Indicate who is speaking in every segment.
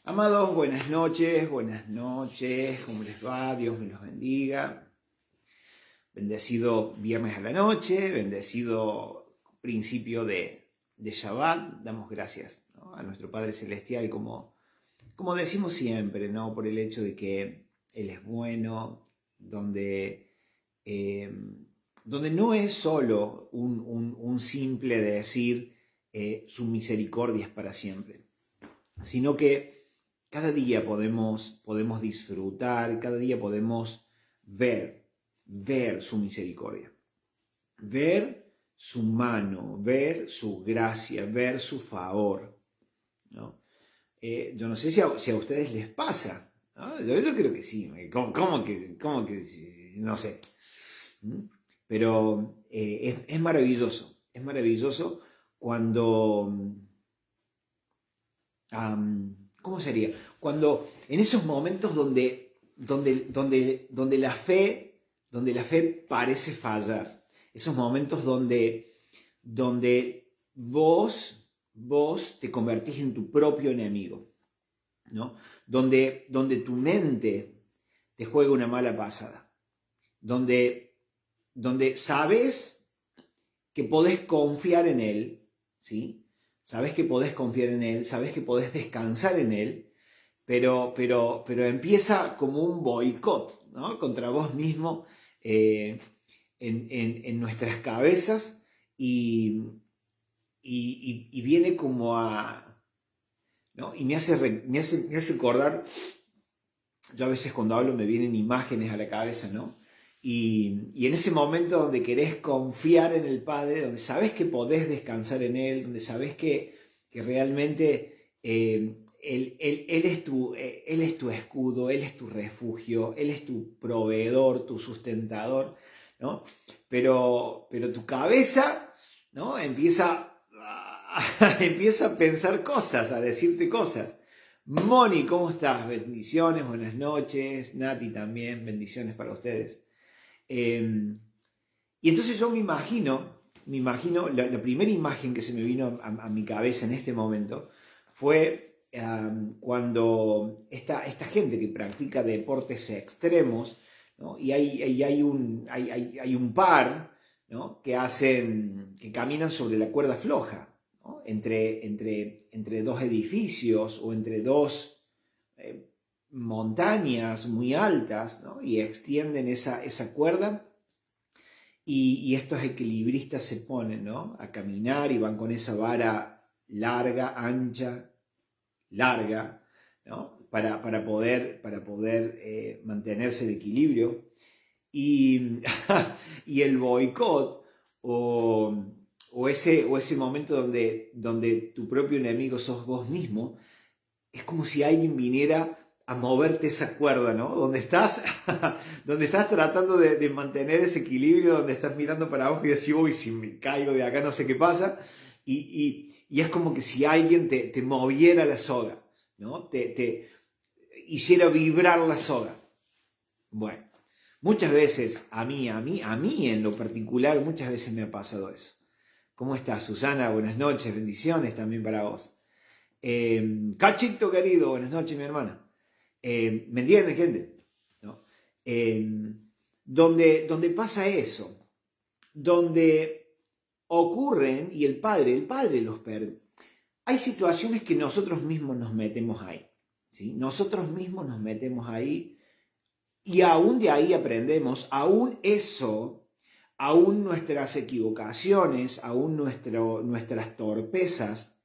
Speaker 1: Amados, buenas noches, ¿cómo les va? Dios me los bendiga. Bendecido viernes a la noche, bendecido principio de Shabbat. Damos gracias, ¿no?, a nuestro Padre Celestial, como decimos siempre, ¿no?, por el hecho de que Él es bueno, donde no es solo un simple decir su misericordia es para siempre, sino que cada día podemos disfrutar, cada día podemos ver su misericordia, ver su mano, ver su gracia, ver su favor, ¿no? Yo no sé si a ustedes les pasa, ¿no? Yo creo que sí, ¿cómo que no sé? Pero es maravilloso cuando... ¿cómo sería? Cuando en esos momentos donde la fe parece fallar, esos momentos donde vos te convertís en tu propio enemigo, ¿no? Donde tu mente te juega una mala pasada, donde sabes que podés confiar en Él, ¿sí? Sabes que podés confiar en Él, sabes que podés descansar en Él, pero empieza como un boicot, ¿no?, contra vos mismo en nuestras cabezas y viene como a... ¿no? Y me hace recordar, yo a veces cuando hablo me vienen imágenes a la cabeza, ¿no? Y en ese momento donde querés confiar en el Padre, donde sabes que podés descansar en Él, donde sabes que realmente Él es tu escudo, Él es tu refugio, Él es tu proveedor, tu sustentador, ¿no? Pero tu cabeza, ¿no?, empieza a pensar cosas, a decirte cosas. Moni, ¿cómo estás? Bendiciones, buenas noches. Nati también, bendiciones para ustedes. Y entonces yo me imagino, la primera imagen que se me vino a mi cabeza en este momento fue cuando esta gente que practica deportes extremos, ¿no?, y hay un par, ¿no?, que caminan sobre la cuerda floja, ¿no?, entre dos edificios o entre dos montañas muy altas, ¿no?, y extienden esa cuerda y estos equilibristas se ponen, ¿no?, a caminar y van con esa vara larga, ancha, larga, ¿no?, para poder mantenerse de equilibrio. Y, y el boicot o ese momento donde tu propio enemigo sos vos mismo, es como si alguien viniera a moverte esa cuerda, ¿no? Donde estás tratando de mantener ese equilibrio, donde estás mirando para abajo y decís, uy, si me caigo de acá no sé qué pasa. Y es como que si alguien te moviera la soga, ¿no? Te hiciera vibrar la soga. Bueno, muchas veces, a mí en lo particular, muchas veces me ha pasado eso. ¿Cómo estás, Susana? Buenas noches, bendiciones también para vos. Cachito querido, buenas noches, mi hermana. ¿Me entienden, gente? ¿No? Donde pasa eso, donde ocurren, y el Padre los permite. Hay situaciones que nosotros mismos nos metemos ahí, ¿sí? Nosotros mismos nos metemos ahí y aún de ahí aprendemos, aún eso, aún nuestras equivocaciones, aún nuestras torpezas,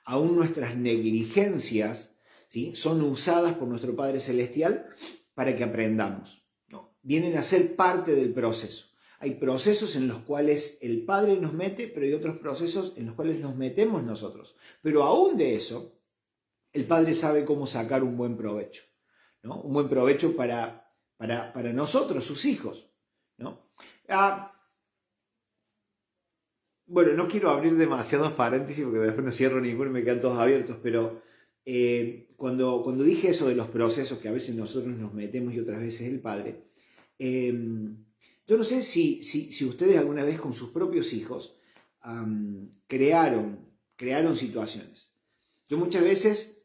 Speaker 1: aún nuestras negligencias, ¿sí?, son usadas por nuestro Padre Celestial para que aprendamos, ¿no? Vienen a ser parte del proceso. Hay procesos en los cuales el Padre nos mete, pero hay otros procesos en los cuales nos metemos nosotros. Pero aún de eso, el Padre sabe cómo sacar un buen provecho, ¿no? Un buen provecho para nosotros, sus hijos, ¿no? Bueno, no quiero abrir demasiados paréntesis porque después no cierro ninguno y me quedan todos abiertos, pero cuando dije eso de los procesos que a veces nosotros nos metemos y otras veces el Padre, yo no sé si ustedes alguna vez con sus propios hijos crearon situaciones. Yo muchas veces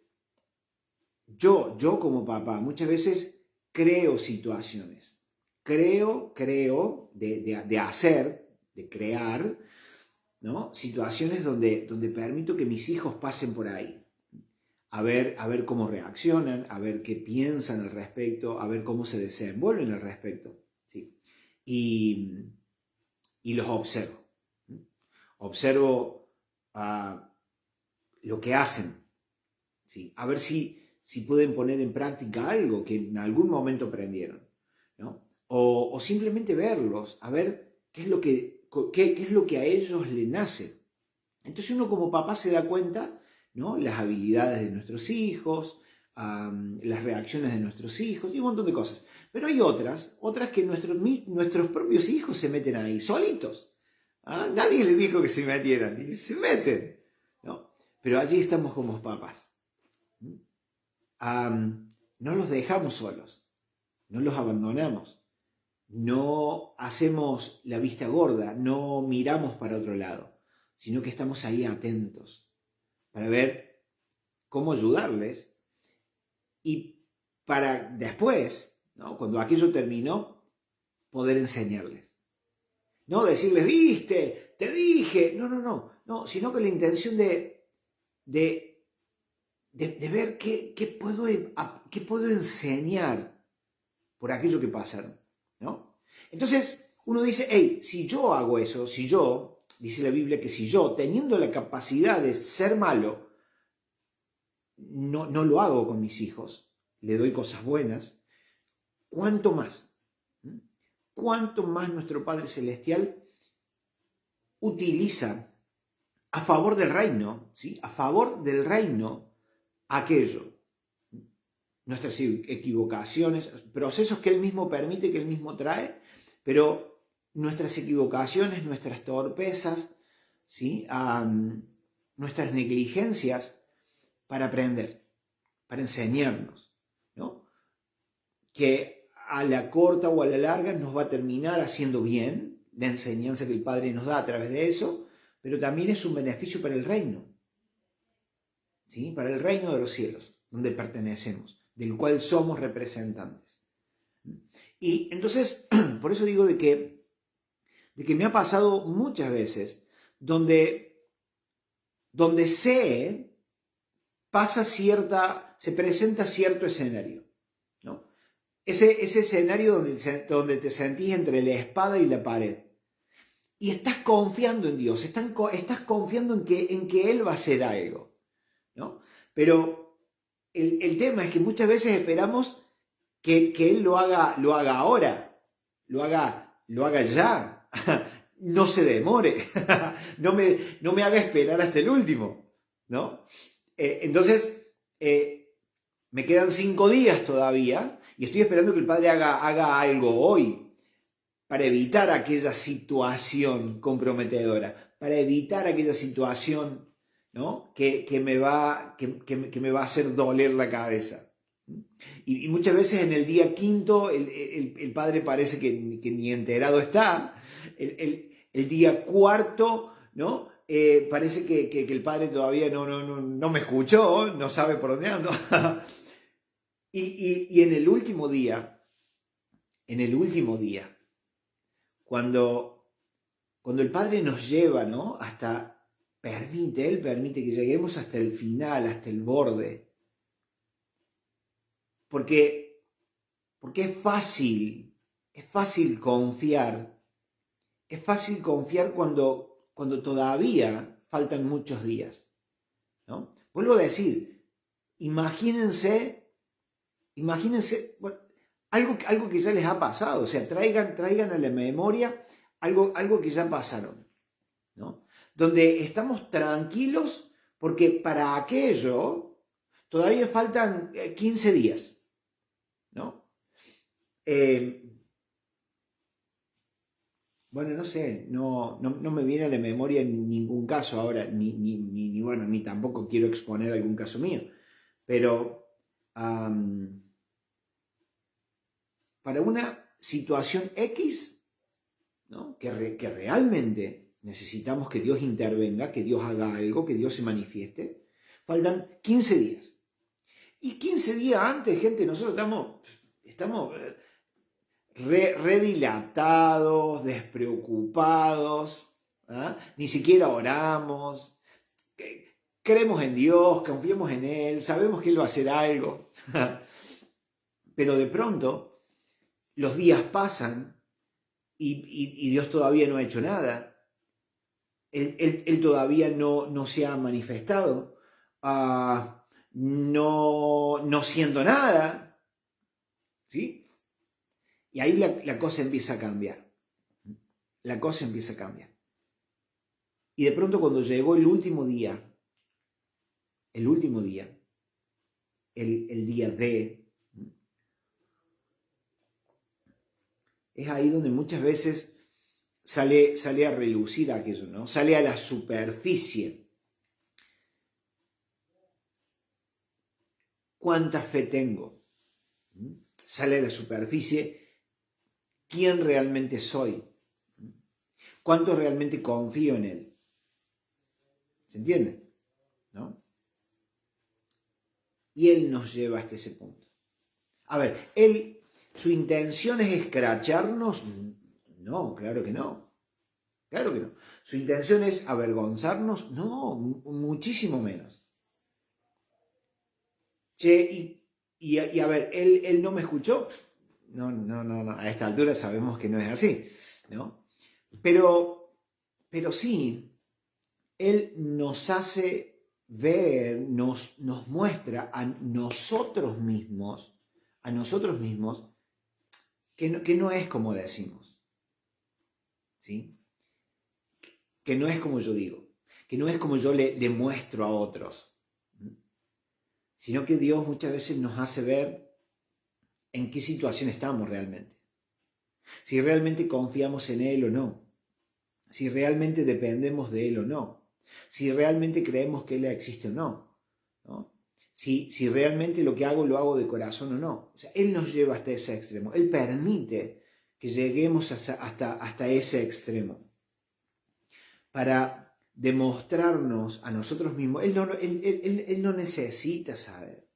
Speaker 1: yo como papá muchas veces creo situaciones, creo de hacer, de crear, ¿no? Situaciones donde permito que mis hijos pasen por ahí, a ver cómo reaccionan, a ver qué piensan al respecto, a ver cómo se desenvuelven al respecto, ¿sí? Y los observo. Observo lo que hacen, ¿sí? A ver si pueden poner en práctica algo que en algún momento aprendieron, ¿no? O simplemente verlos, a ver qué es lo que a ellos les nace. Entonces uno como papá se da cuenta, ¿no? Las habilidades de nuestros hijos, las reacciones de nuestros hijos y un montón de cosas. Pero hay otras que nuestros propios hijos se meten ahí, solitos. Nadie les dijo que se metieran y se meten, ¿no? Pero allí estamos como papás. No los dejamos solos, no los abandonamos, no hacemos la vista gorda, no miramos para otro lado, sino que estamos ahí atentos para ver cómo ayudarles y para después, ¿no? Cuando aquello terminó, poder enseñarles. No decirles, viste, te dije, no, sino con la intención de ver qué puedo enseñar por aquello que pasaron, ¿no? Entonces, uno dice, hey, si yo hago eso, dice la Biblia que si yo, teniendo la capacidad de ser malo, no lo hago con mis hijos, le doy cosas buenas, ¿cuánto más? ¿Cuánto más nuestro Padre Celestial utiliza a favor del reino, ¿sí? A favor del reino, aquello? Nuestras equivocaciones, procesos que Él mismo permite, que Él mismo trae, pero nuestras equivocaciones, nuestras torpezas, ¿sí? Nuestras negligencias para aprender, para enseñarnos, ¿no? Que a la corta o a la larga nos va a terminar haciendo bien la enseñanza que el Padre nos da a través de eso, pero también es un beneficio para el reino, ¿sí? Para el reino de los cielos, donde pertenecemos, del cual somos representantes. Y entonces, por eso digo de que me ha pasado muchas veces donde se presenta cierto escenario, ¿no? Ese escenario donde te sentís entre la espada y la pared. Y estás confiando en Dios, estás confiando en que Él va a hacer algo, ¿no? Pero el tema es que muchas veces esperamos que Él lo haga ahora, lo haga ya, no se demore, no me haga esperar hasta el último, ¿no? Entonces, me quedan 5 días todavía y estoy esperando que el Padre haga algo hoy para evitar aquella situación comprometedora, para evitar aquella situación, ¿no? que me va a hacer doler la cabeza. Y muchas veces en el día quinto el padre parece que ni enterado está. El día cuarto, ¿no? Parece que el padre todavía no me escuchó, no sabe por dónde ando. y en el último día, cuando el Padre nos lleva, ¿no? Él permite que lleguemos hasta el final, hasta el borde. Porque es fácil confiar. Es fácil confiar cuando todavía faltan muchos días, ¿no? Vuelvo a decir, imagínense, bueno, algo que ya les ha pasado, o sea, traigan a la memoria algo que ya pasaron, ¿no? Donde estamos tranquilos porque para aquello todavía faltan 15 días, ¿no? Bueno, no sé, no me viene a la memoria ningún caso ahora, ni tampoco quiero exponer algún caso mío, pero para una situación X, ¿no? que realmente necesitamos que Dios intervenga, que Dios haga algo, que Dios se manifieste, faltan 15 días. Y 15 días antes, gente, nosotros estamos redilatados, despreocupados, ¿ah? Ni siquiera oramos, creemos en Dios, confiamos en Él, sabemos que Él va a hacer algo, pero de pronto los días pasan y Dios todavía no ha hecho nada, Él todavía no se ha manifestado, no siendo nada, ¿sí? Y ahí la cosa empieza a cambiar. La cosa empieza a cambiar. Y de pronto cuando llegó el último día, el día D, es ahí donde muchas veces sale a relucir aquello, ¿no? Sale a la superficie. ¿Cuánta fe tengo? Sale a la superficie quién realmente soy, cuánto realmente confío en Él. ¿Se entiende? ¿No? Y Él nos lleva hasta ese punto. A ver, ¿su intención es escracharnos? No, claro que no. Claro que no. ¿Su intención es avergonzarnos? No, muchísimo menos. Che, y a ver, ¿él no me escuchó? No, a esta altura sabemos que no es así, ¿no? Pero sí, Él nos hace ver, nos muestra a nosotros mismos que no es como decimos, ¿sí? Que no es como yo digo, que no es como yo le muestro a otros, sino que Dios muchas veces nos hace ver en qué situación estamos realmente. Si realmente confiamos en Él o no. Si realmente dependemos de Él o no. Si realmente creemos que Él existe o no. ¿No? Si realmente lo que hago lo hago de corazón o no. O sea, Él nos lleva hasta ese extremo. Él permite que lleguemos hasta ese extremo. Para demostrarnos a nosotros mismos. Él no necesita saber.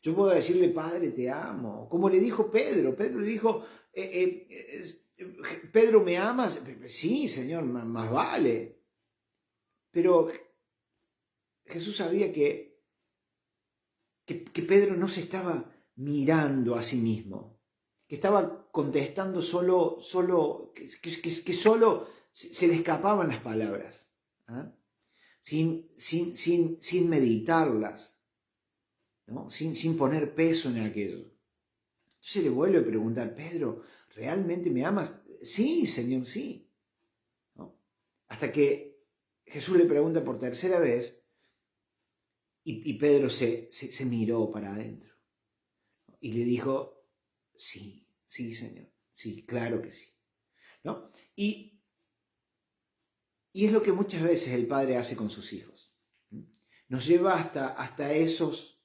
Speaker 1: Yo puedo decirle, Padre, te amo. Como le dijo Pedro. Pedro le dijo, Pedro, ¿me amas? Sí, Señor, más vale. Pero Jesús sabía que Pedro no se estaba mirando a sí mismo. Que estaba contestando que solo se le escapaban las palabras. ¿Ah? Sin meditarlas. ¿No? Sin poner peso en aquello. Entonces le vuelve a preguntar, Pedro, ¿realmente me amas? Sí, Señor, sí. ¿No? Hasta que Jesús le pregunta por tercera vez y Pedro se miró para adentro. Y le dijo, sí, Señor, sí, claro que sí. ¿No? Y es lo que muchas veces el Padre hace con sus hijos. Nos lleva hasta esos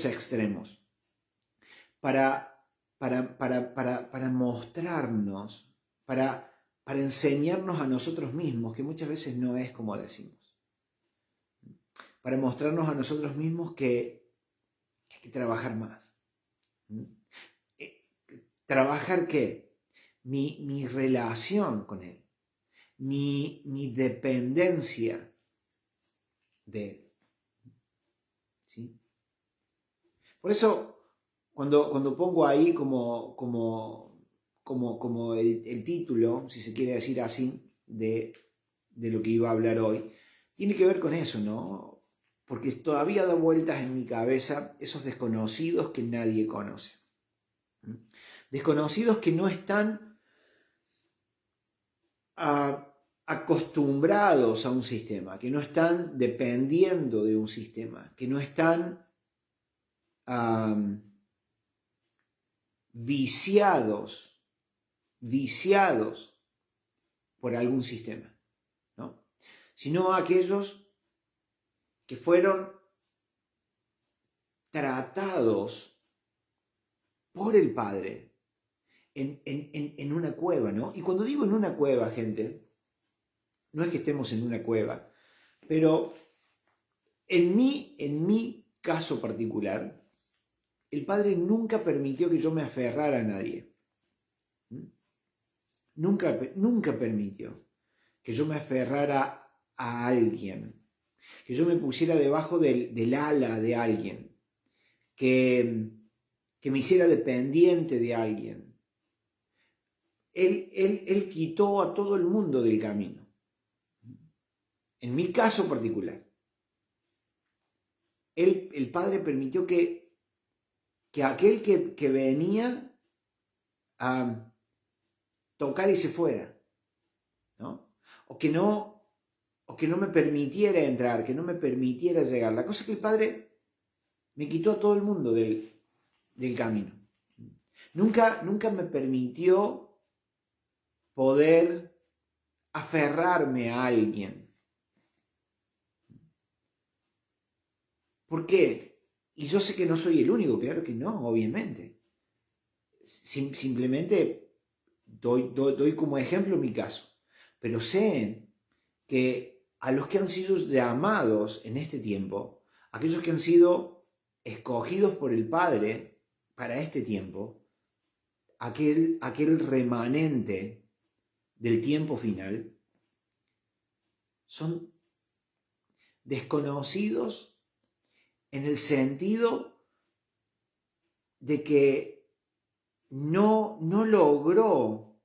Speaker 1: extremos para mostrarnos, para enseñarnos a nosotros mismos, que muchas veces no es como decimos, para mostrarnos a nosotros mismos que hay que trabajar más. ¿Trabajar qué? Mi relación con Él, mi dependencia de Él. ¿Sí? Por eso, cuando pongo ahí como el título, si se quiere decir así, de lo que iba a hablar hoy, tiene que ver con eso, ¿no? Porque todavía da vueltas en mi cabeza esos desconocidos que nadie conoce. Desconocidos que no están acostumbrados a un sistema, que no están dependiendo de un sistema, que no están viciados por algún sistema, ¿no? Sino aquellos que fueron tratados por el Padre en una cueva, ¿no? Y cuando digo en una cueva, gente, no es que estemos en una cueva, pero en mi caso particular, el Padre nunca permitió que yo me aferrara a nadie. Nunca permitió que yo me aferrara a alguien, que yo me pusiera debajo del ala de alguien, que me hiciera dependiente de alguien. Él quitó a todo el mundo del camino. En mi caso particular, el Padre permitió que aquel que venía a tocar y se fuera, ¿no? O que no me permitiera entrar, que no me permitiera llegar. La cosa es que el Padre me quitó a todo el mundo del camino. Nunca me permitió poder aferrarme a alguien. ¿Por qué? Y yo sé que no soy el único, claro que no, obviamente. Simplemente doy como ejemplo mi caso. Pero sé que a los que han sido llamados en este tiempo, aquellos que han sido escogidos por el Padre para este tiempo, aquel remanente del tiempo final, son desconocidos en el sentido de que no logró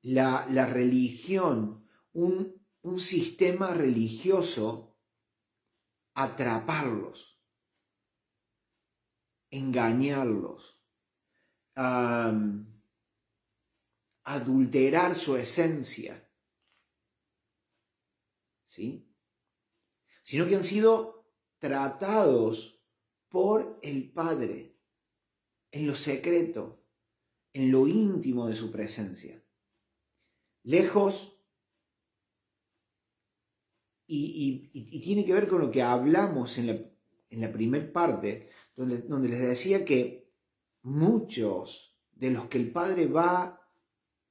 Speaker 1: la religión, un sistema religioso, atraparlos, engañarlos, adulterar su esencia, ¿sí? Sino que han sido tratados por el Padre en lo secreto, en lo íntimo de su presencia. Lejos, y tiene que ver con lo que hablamos en la primera parte, donde les decía que muchos de los que el Padre va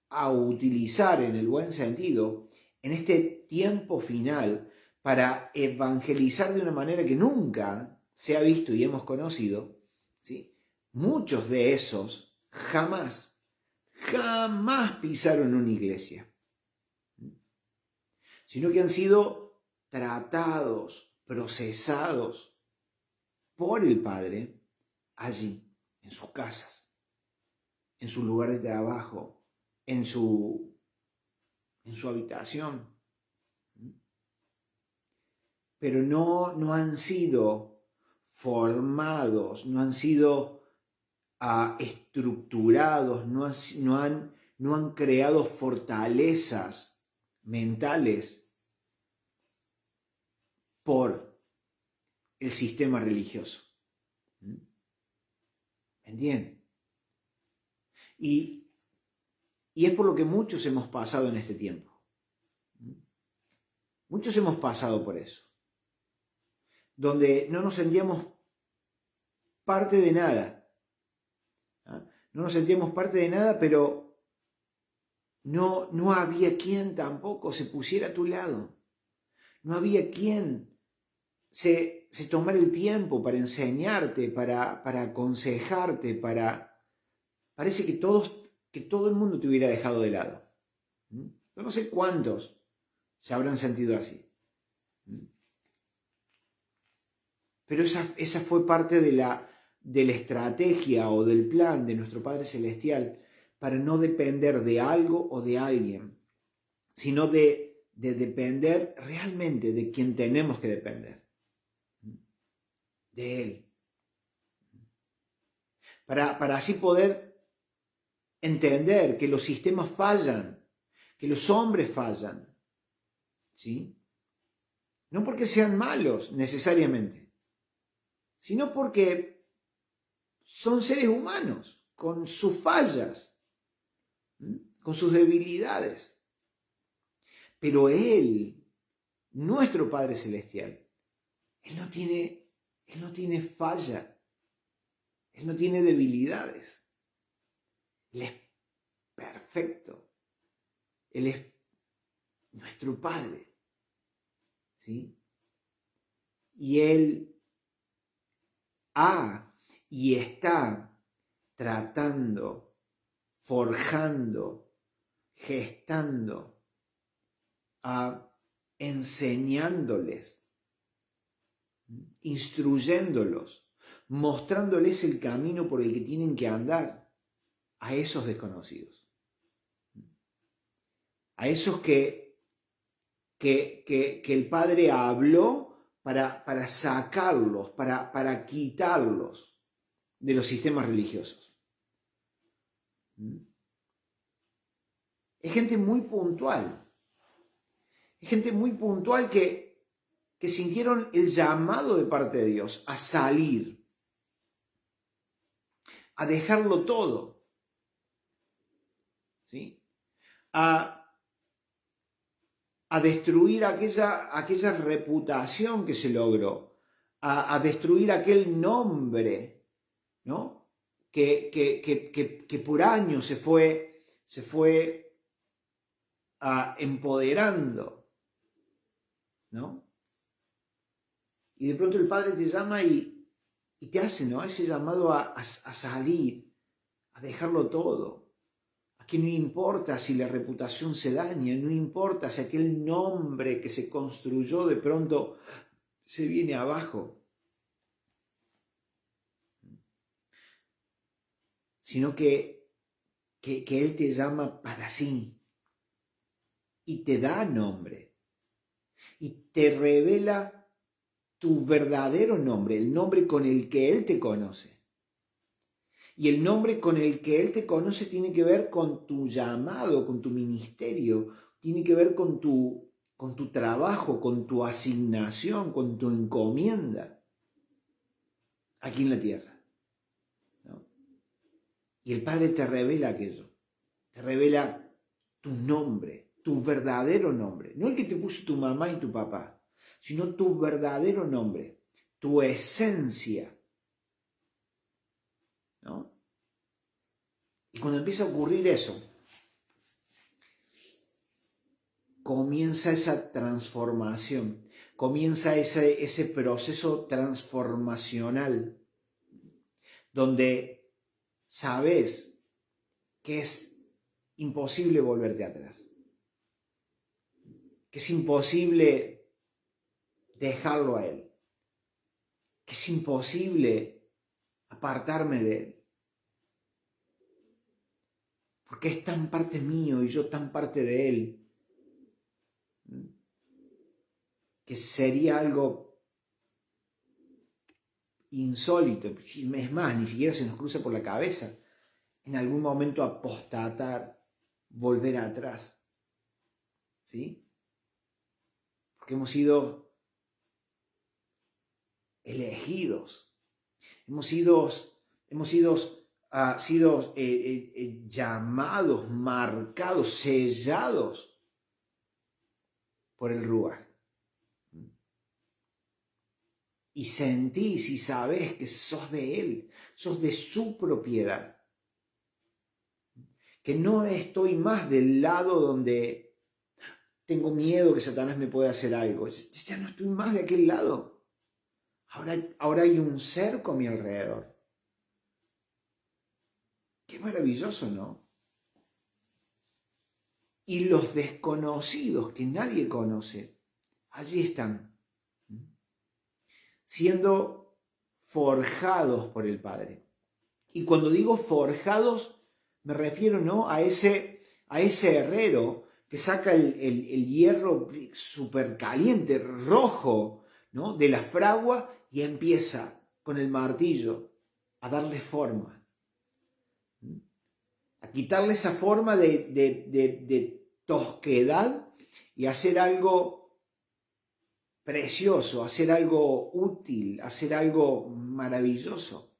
Speaker 1: a utilizar en el buen sentido en este tiempo final para evangelizar de una manera que nunca se ha visto y hemos conocido, ¿sí? Muchos de esos jamás pisaron una iglesia, sino que han sido tratados, procesados por el Padre allí, en sus casas, en su lugar de trabajo, en su habitación. Pero no han sido formados, no han sido estructurados, no han creado fortalezas mentales por el sistema religioso. ¿Entienden? Y es por lo que muchos hemos pasado en este tiempo. Muchos hemos pasado por eso, donde no nos sentíamos parte de nada. No nos sentíamos parte de nada, pero no había quien tampoco se pusiera a tu lado. No había quien se tomara el tiempo para enseñarte, para aconsejarte, Parece que todo el mundo te hubiera dejado de lado. Yo no sé cuántos se habrán sentido así. Pero esa fue parte de la estrategia o del plan de nuestro Padre Celestial para no depender de algo o de alguien, sino de depender realmente de quien tenemos que depender, de Él. Para así poder entender que los sistemas fallan, que los hombres fallan, ¿sí? No porque sean malos necesariamente, sino porque son seres humanos con sus fallas, con sus debilidades. Pero Él, nuestro Padre Celestial, Él no tiene falla, Él no tiene debilidades. Él es perfecto. Él es nuestro Padre, ¿sí? Y Él y está tratando, forjando, gestando, enseñándoles, instruyéndolos, mostrándoles el camino por el que tienen que andar a esos desconocidos, a esos que el Padre habló para sacarlos, para quitarlos de los sistemas religiosos. Es gente muy puntual. Es gente muy puntual que sintieron el llamado de parte de Dios a salir, a dejarlo todo, ¿sí? A destruir aquella reputación que se logró, a destruir aquel nombre, ¿no? que por años se fue empoderando, ¿no? Y de pronto el Padre te llama y te hace, ¿no?, ese llamado a salir, a dejarlo todo. Que no importa si la reputación se daña, no importa si aquel nombre que se construyó de pronto se viene abajo, sino que Él te llama para sí y te da nombre y te revela tu verdadero nombre, el nombre con el que Él te conoce. Y el nombre con el que Él te conoce tiene que ver con tu llamado, con tu ministerio, tiene que ver con tu trabajo, con tu asignación, con tu encomienda aquí en la tierra, ¿no? Y el Padre te revela aquello, te revela tu nombre, tu verdadero nombre, no el que te puso tu mamá y tu papá, sino tu verdadero nombre, tu esencia, ¿no? Y cuando empieza a ocurrir eso, comienza esa transformación, comienza ese proceso transformacional, donde sabes que es imposible volverte atrás, que es imposible dejarlo a Él, que es imposible apartarme de Él, porque es tan parte mío y yo tan parte de Él, que sería algo insólito, es más, ni siquiera se nos cruza por la cabeza en algún momento apostatar, volver atrás, ¿sí? Porque hemos sido elegidos, hemos sido llamados, marcados, sellados por el Ruaj. Y sentís y sabés que sos de Él, sos de su propiedad. Que no estoy más del lado donde tengo miedo que Satanás me pueda hacer algo. Ya no estoy más de aquel lado. Ahora hay un cerco a mi alrededor. Qué maravilloso, ¿no? Y los desconocidos que nadie conoce, allí están, siendo forjados por el Padre. Y cuando digo forjados, me refiero, ¿no?, a ese herrero que saca el hierro súper caliente, rojo, ¿no?, de la fragua y empieza con el martillo a darle forma, a quitarle esa forma de tosquedad y hacer algo precioso, hacer algo útil, hacer algo maravilloso,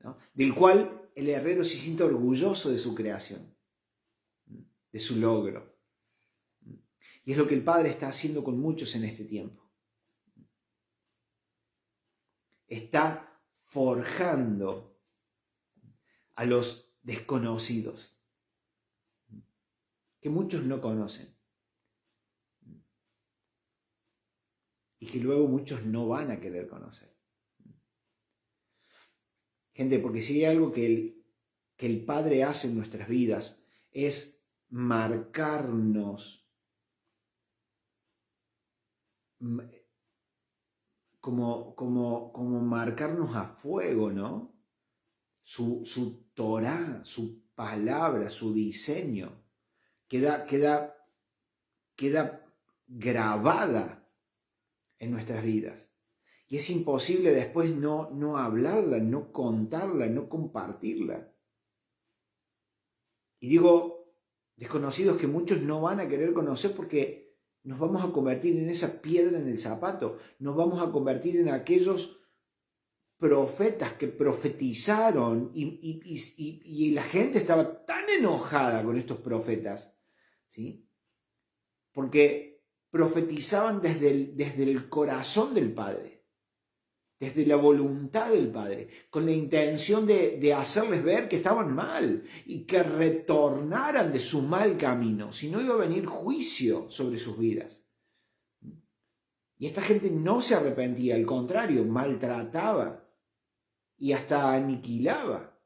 Speaker 1: ¿no?, del cual el herrero se siente orgulloso de su creación, de su logro. Y es lo que el Padre está haciendo con muchos en este tiempo. Está forjando a los desconocidos, que muchos no conocen, y que luego muchos no van a querer conocer. Gente, porque si hay algo que el Padre hace en nuestras vidas es marcarnos como marcarnos a fuego, ¿no? Su Torá, su palabra, su diseño, queda grabada en nuestras vidas. Y es imposible después no hablarla, no contarla, no compartirla. Y digo, desconocidos que muchos no van a querer conocer porque nos vamos a convertir en esa piedra en el zapato, nos vamos a convertir en aquellos profetas que profetizaron y la gente estaba tan enojada con estos profetas, ¿sí? Porque profetizaban desde el corazón del Padre, desde la voluntad del Padre, con la intención de hacerles ver que estaban mal y que retornaran de su mal camino, si no iba a venir juicio sobre sus vidas. Y esta gente no se arrepentía, al contrario, maltrataba y hasta aniquilaba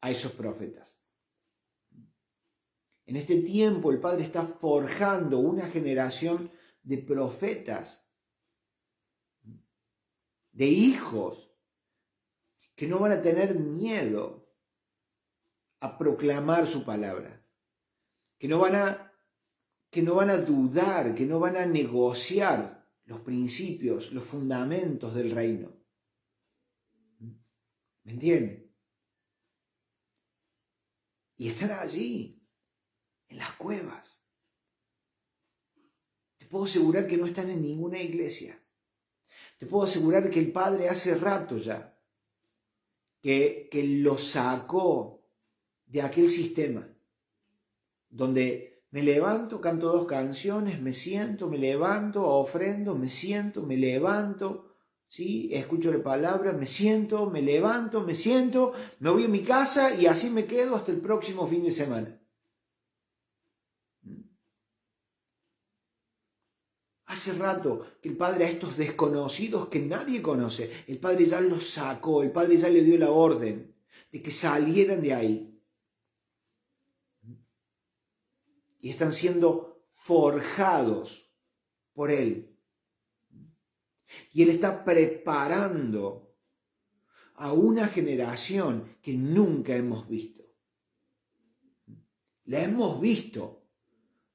Speaker 1: a esos profetas. En este tiempo el Padre está forjando una generación de profetas, de hijos, que no van a tener miedo a proclamar su palabra, que no van a dudar, que no van a negociar los principios, los fundamentos del reino. ¿Me entienden? Y están allí, en las cuevas. Te puedo asegurar que no están en ninguna iglesia. Te puedo asegurar que el Padre hace rato ya que los sacó de aquel sistema donde me levanto, canto 2 canciones, me siento, me levanto, ofrendo, me siento, me levanto, ¿sí? Escucho la palabra, me siento, me levanto, me siento, me voy a mi casa y así me quedo hasta el próximo fin de semana. Hace rato que el Padre a estos desconocidos que nadie conoce, el Padre ya los sacó, el Padre ya le dio la orden de que salieran de ahí. Y están siendo forjados por Él. Y Él está preparando a una generación que nunca hemos visto. La hemos visto.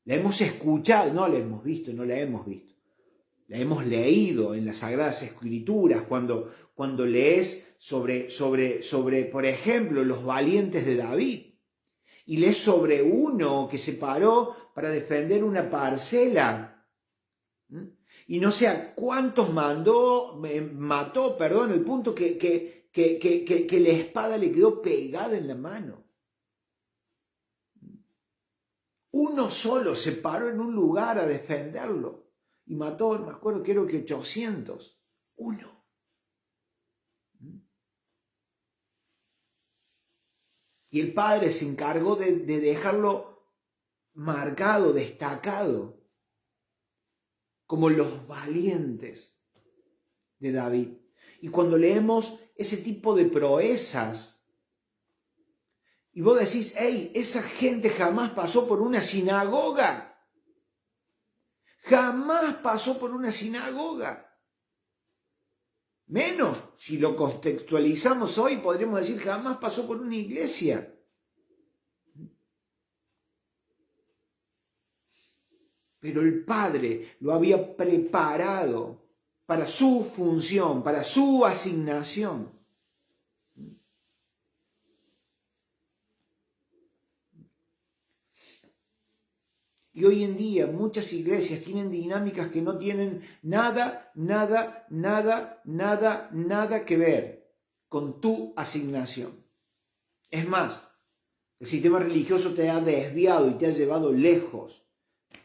Speaker 1: La hemos escuchado, no la hemos visto, no la hemos visto. La hemos leído en las Sagradas Escrituras, cuando lees sobre, por ejemplo, los valientes de David. Y lees sobre uno que se paró para defender una parcela. Y no sé a cuántos mató, el punto que la espada le quedó pegada en la mano. Uno solo se paró en un lugar a defenderlo y mató, no me acuerdo, creo que 800. Uno. Y el Padre se encargó de dejarlo marcado, destacado, como los valientes de David. Y cuando leemos ese tipo de proezas, y vos decís, hey, esa gente jamás pasó por una sinagoga. Jamás pasó por una sinagoga. Menos, si lo contextualizamos hoy, podríamos decir, jamás pasó por una iglesia. Pero el Padre lo había preparado para su función, para su asignación. Y hoy en día muchas iglesias tienen dinámicas que no tienen nada que ver con tu asignación. Es más, el sistema religioso te ha desviado y te ha llevado lejos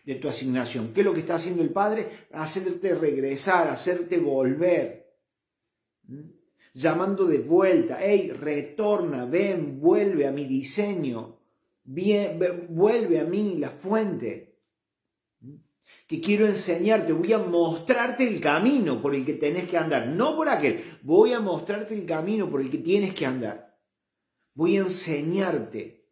Speaker 1: de tu asignación. ¿Qué es lo que está haciendo el Padre? Hacerte regresar, hacerte volver. Llamando de vuelta, hey, retorna, ven, vuelve a mi diseño. Bien, vuelve a mí la fuente. que quiero enseñarte, voy a mostrarte el camino por el que tenés que andar, no por aquel, voy a mostrarte el camino por el que tienes que andar. Voy a enseñarte.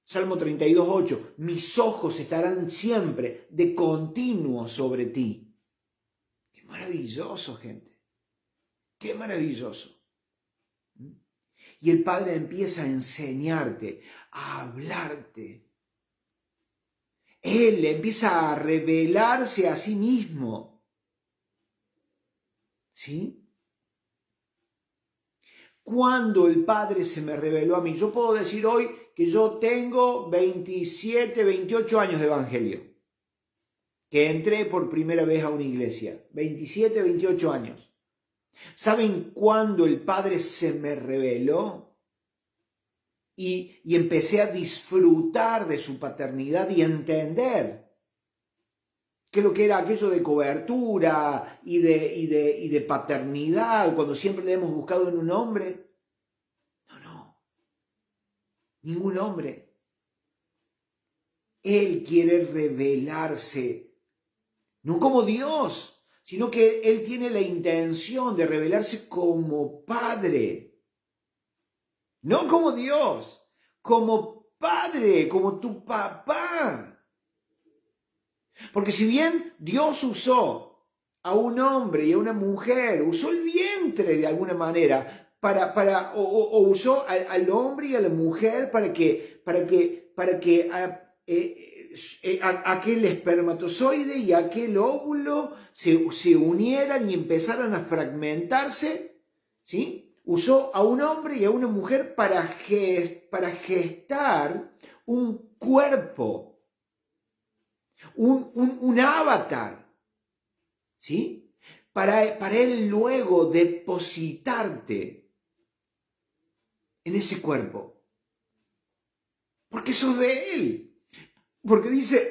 Speaker 1: Salmo 32:8, mis ojos estarán siempre de continuo sobre ti. Qué maravilloso, gente. Qué maravilloso. Y el Padre empieza a enseñarte, a hablarte. Él empieza a revelarse a sí mismo. ¿Sí? Cuando el Padre se me reveló a mí, yo puedo decir hoy que yo tengo 27, 28 años de evangelio, que entré por primera vez a una iglesia, 27, 28 años. ¿Saben cuándo el Padre se me reveló? Y empecé a disfrutar de su paternidad y entender que lo que era aquello de cobertura y de paternidad, cuando siempre le hemos buscado en un hombre. No, ningún hombre. Él quiere revelarse, no como Dios, sino que Él tiene la intención de revelarse como Padre. No como Dios, como Padre, como tu papá. Porque si bien Dios usó a un hombre y a una mujer, usó el vientre de alguna manera, o usó al hombre y a la mujer para que aquel espermatozoide y aquel óvulo se unieran y empezaran a fragmentarse, ¿sí? Usó a un hombre y a una mujer para gestar un cuerpo, un avatar, ¿sí? Para él luego depositarte en ese cuerpo. Porque sos de él. Porque dice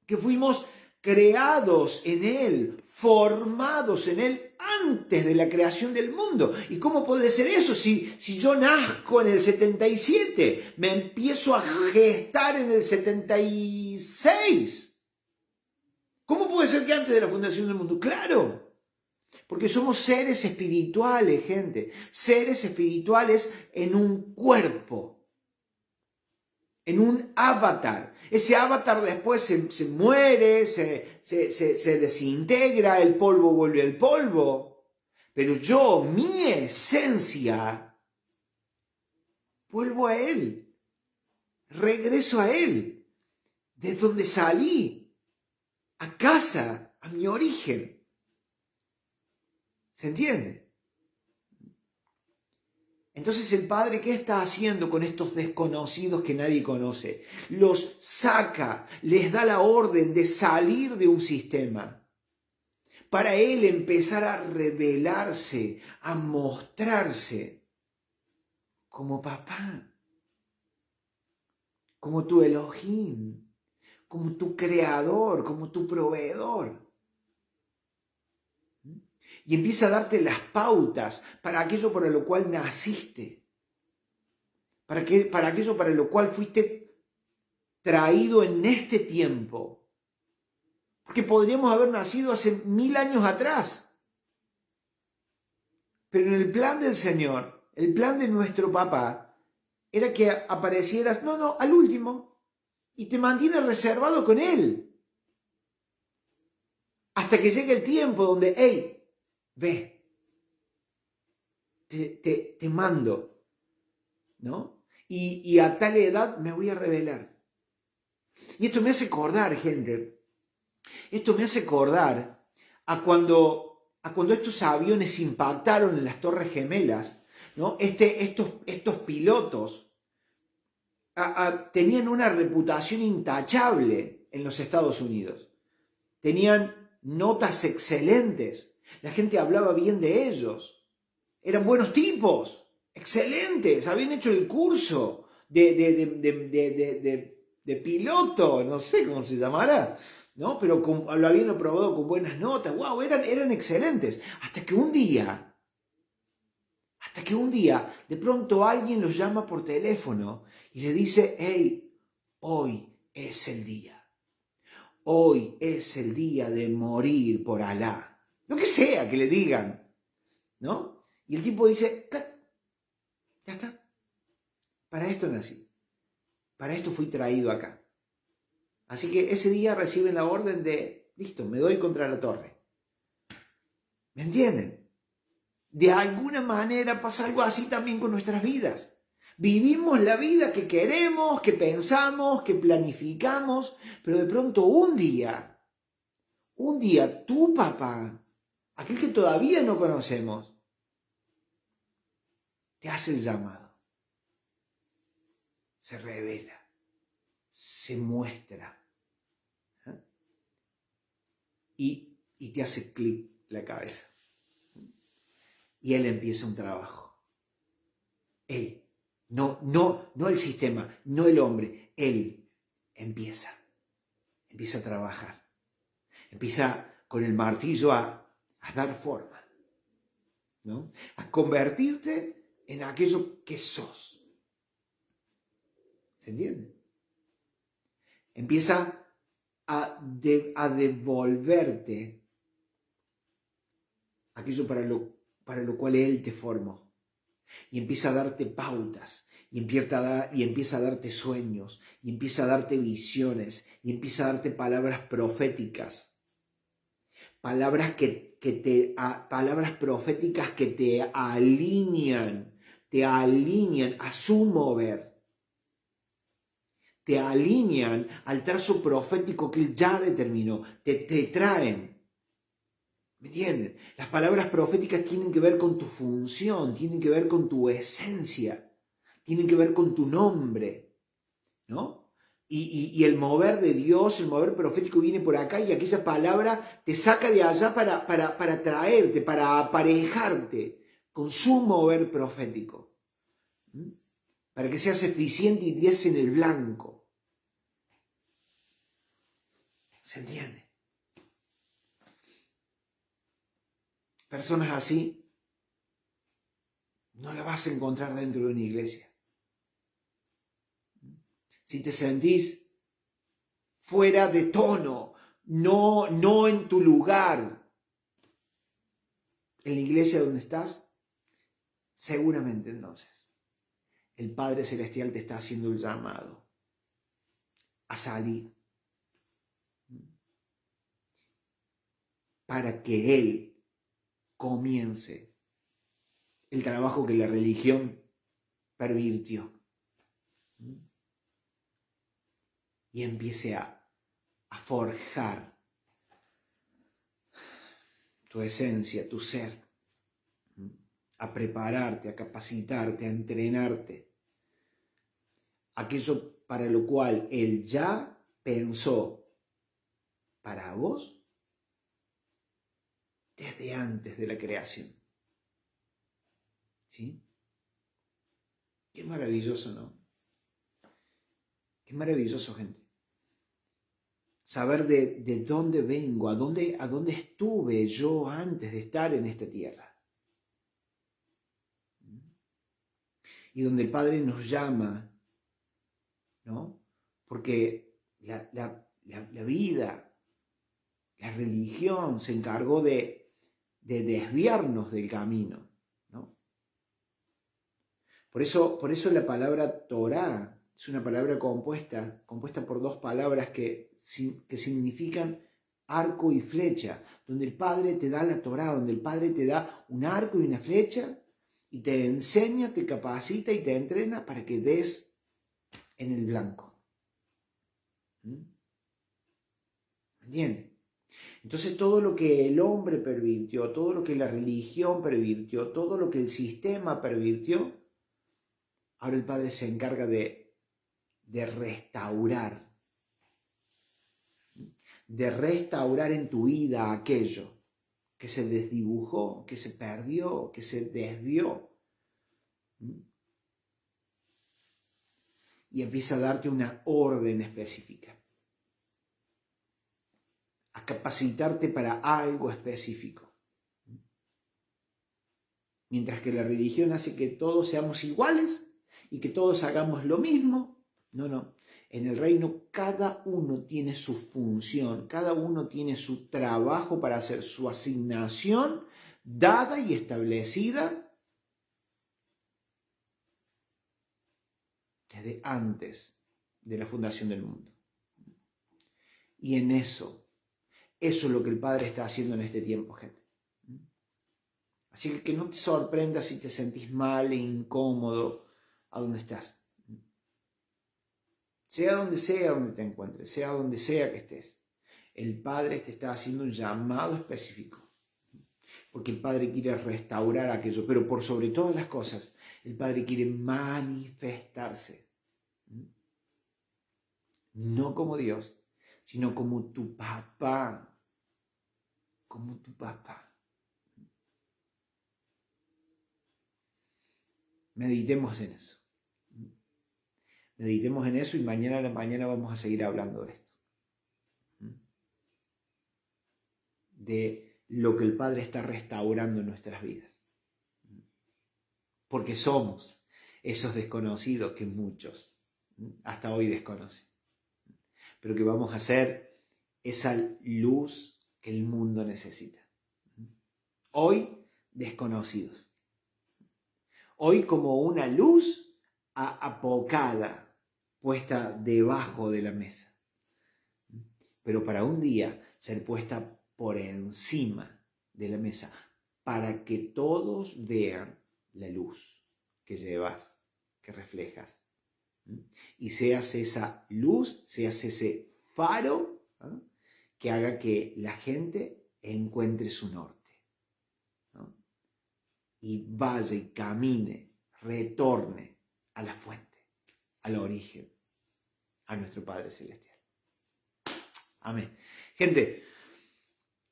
Speaker 1: que fuimos creados en él, formados en él antes de la creación del mundo. ¿Y cómo puede ser eso? Si yo nazco en el 77, me empiezo a gestar en el 76. ¿Cómo puede ser que antes de la fundación del mundo? Claro, porque somos seres espirituales, gente. Seres espirituales en un cuerpo, en un avatar. Ese avatar después se muere, se desintegra, el polvo vuelve al polvo. Pero yo, mi esencia, vuelvo a Él. Regreso a Él. De donde salí. A casa, a mi origen. ¿Se entiende? Entonces el Padre, ¿qué está haciendo con estos desconocidos que nadie conoce? Los saca, les da la orden de salir de un sistema, para Él empezar a revelarse, a mostrarse como papá, como tu Elohim, como tu creador, como tu proveedor. Y empieza a darte las pautas para aquello para lo cual naciste, para aquello para lo cual fuiste traído en este tiempo. Porque podríamos haber nacido hace 1000 años atrás. Pero en el plan del Señor, el plan de nuestro papá, era que aparecieras, al último, y te mantienes reservado con Él. Hasta que llegue el tiempo donde, hey, ve, te mando, ¿no? Y a tal edad me voy a revelar. Y esto me hace acordar, gente, esto me hace acordar a cuando estos aviones impactaron en las Torres Gemelas, ¿no? Estos pilotos tenían una reputación intachable en los Estados Unidos. Tenían notas excelentes. La gente hablaba bien de ellos. Eran buenos tipos, excelentes. Habían hecho el curso de piloto, no sé cómo se llamará, ¿no? Pero lo habían aprobado con buenas notas. ¡Wow! Eran excelentes. Hasta que un día, de pronto alguien los llama por teléfono y le dice, hey, hoy es el día. hoy es el día de morir por Alá. Lo que sea que le digan, ¿no? Y el tipo dice, ya está, para esto nací, para esto fui traído acá. Así que ese día reciben la orden de, listo, me doy contra la torre. ¿Me entienden? De alguna manera pasa algo así también con nuestras vidas. Vivimos la vida que queremos, que pensamos, que planificamos, pero de pronto un día, tu papá, aquel que todavía no conocemos, te hace el llamado, se revela, se muestra, ¿eh? y te hace clic la cabeza. Y él empieza un trabajo. Él. No el sistema, no el hombre. Él empieza a trabajar. Empieza con el martillo a dar forma, ¿no? A convertirte en aquello que sos. ¿Se entiende? Empieza a devolverte aquello para lo cual Él te formó. Y empieza a darte pautas, y empieza a darte sueños, y empieza a darte visiones, y empieza a darte palabras proféticas. Palabras proféticas que te alinean a su mover. Te alinean al trazo profético que Él ya determinó. Te traen. ¿Me entienden? Las palabras proféticas tienen que ver con tu función, tienen que ver con tu esencia, tienen que ver con tu nombre, ¿no? Y el mover de Dios, el mover profético viene por acá y aquella palabra te saca de allá para traerte, para aparejarte con su mover profético. Para que seas eficiente y des en el blanco. ¿Se entiende? Personas así no las vas a encontrar dentro de una iglesia. Si te sentís fuera de tono, no en tu lugar, en la iglesia donde estás, seguramente entonces el Padre Celestial te está haciendo el llamado a salir para que Él comience el trabajo que la religión pervirtió y empiece a forjar tu esencia, tu ser, a prepararte, a capacitarte, a entrenarte. Aquello para lo cual Él ya pensó para vos desde antes de la creación. ¿Sí? Qué maravilloso, ¿no? Qué maravilloso, gente. Saber de dónde vengo, a dónde estuve yo antes de estar en esta tierra. Y donde el Padre nos llama, ¿no? Porque la vida, la religión se encargó de desviarnos del camino, ¿no? Por eso la palabra Torá es una palabra compuesta por dos palabras que significan arco y flecha, donde el Padre te da la Torá, donde el Padre te da un arco y una flecha y te enseña, te capacita y te entrena para que des en el blanco. ¿Entiendes? Entonces todo lo que el hombre pervirtió, todo lo que la religión pervirtió, todo lo que el sistema pervirtió, ahora el Padre se encarga de restaurar en tu vida aquello que se desdibujó, que se perdió, que se desvió. Y empieza a darte una orden específica, a capacitarte para algo específico. Mientras que la religión hace que todos seamos iguales y que todos hagamos lo mismo, no. En el reino cada uno tiene su función, cada uno tiene su trabajo para hacer, su asignación dada y establecida desde antes de la fundación del mundo. Y en eso es lo que el Padre está haciendo en este tiempo, gente. Así que no te sorprendas si te sentís mal e incómodo a donde estás. Sea donde te encuentres, sea donde sea que estés. El Padre te está haciendo un llamado específico. Porque el Padre quiere restaurar aquello, pero por sobre todas las cosas, el Padre quiere manifestarse. No como Dios, sino como tu papá. Como tu papá. Meditemos en eso. Meditemos en eso y mañana a la mañana vamos a seguir hablando de esto. De lo que el Padre está restaurando en nuestras vidas. Porque somos esos desconocidos que muchos hasta hoy desconocen. Pero que vamos a ser esa luz que el mundo necesita. Hoy desconocidos. Hoy como una luz apocada, puesta debajo de la mesa. Pero para un día ser puesta por encima de la mesa, para que todos vean la luz que llevas, que reflejas. Y seas esa luz, seas ese faro, ¿no?, que haga que la gente encuentre su norte, ¿no?, y vaya y camine, retorne a la fuente, al origen, a nuestro Padre Celestial. Amén. Gente,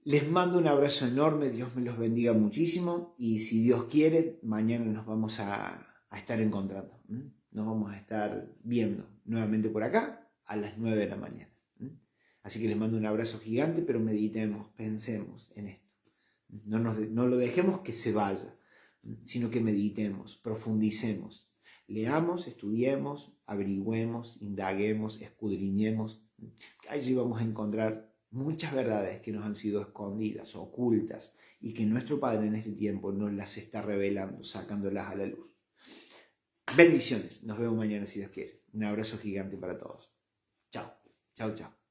Speaker 1: les mando un abrazo enorme, Dios me los bendiga muchísimo y si Dios quiere, mañana nos vamos a estar encontrando. Nos vamos a estar viendo nuevamente por acá a las 9 de la mañana. Así que les mando un abrazo gigante, pero meditemos, pensemos en esto. No lo dejemos que se vaya, sino que meditemos, profundicemos, leamos, estudiemos, averigüemos, indaguemos, escudriñemos. Allí vamos a encontrar muchas verdades que nos han sido escondidas, ocultas, y que nuestro Padre en este tiempo nos las está revelando, sacándolas a la luz. Bendiciones, nos vemos mañana si Dios quiere. Un abrazo gigante para todos. Chao, chao, chao.